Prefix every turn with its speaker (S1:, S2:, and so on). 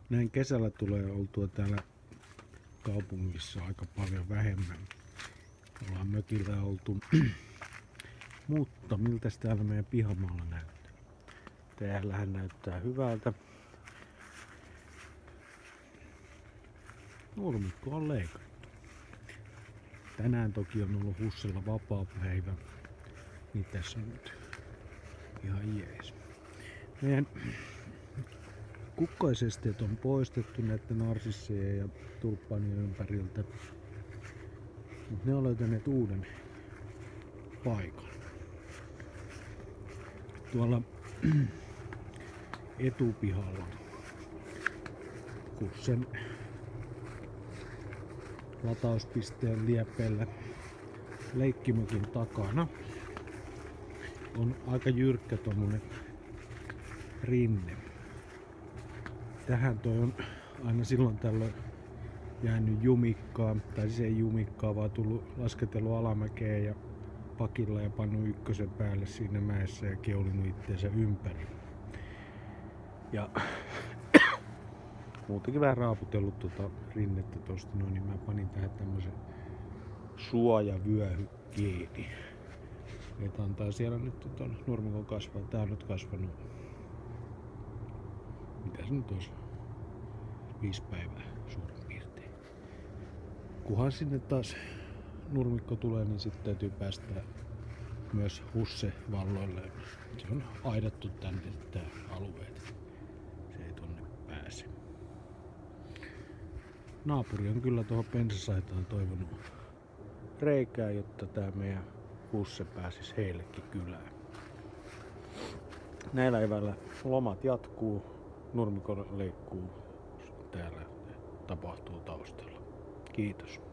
S1: Näin kesällä tulee oltua täällä kaupungissa aika paljon vähemmän. Ollaan mökillä oltu. Mutta miltä täällä meidän pihamaalla näyttää? Täällähän näyttää hyvältä. Nurmikko on leikattu. Tänään toki on ollut Hussilla vapaapäivä. Niin tässä on nyt ihan jees. Meidän kukkaisesteet on poistettu näiden narsissien ja tulppaanien ympäriltä. Mut ne on löytäneet uuden paikan. Tuolla etupihalla Kussen latauspisteen liepeillä leikkimökin takana on aika jyrkkä tommonen rinne. Tähän toi on aina silloin tällöin jäänyt jumikkaa, tai siis ei jumikkaa, vaan tullut lasketellut alamäkeen ja pakilla ja pannut ykkösen päälle siinä mäessä ja keulinut itteensä ympäri. Ja muutenkin vähän raaputellut tuota rinnettä tosta noin, niin mä panin tähän tämmösen suojavyöhykkeeni. Että antaa siellä nyt ton nurmikon kasvaa. Tää on nyt kasvanut, mitä se nyt olisi, 5 päivää suurin piirtein. Kunhan sinne taas nurmikko tulee, niin sitten täytyy päästä myös Husse-valloille. Se on aidattu tänne tää alueet. Se ei tonne pääse. Naapuri on kyllä tuohon pensasaitaan toivonut reikää, jotta tää meidän Husse pääsisi heillekin kylään. Näillä eväillä lomat jatkuu, nurmikko leikkuu, täällä tapahtuu taustalla. Kiitos.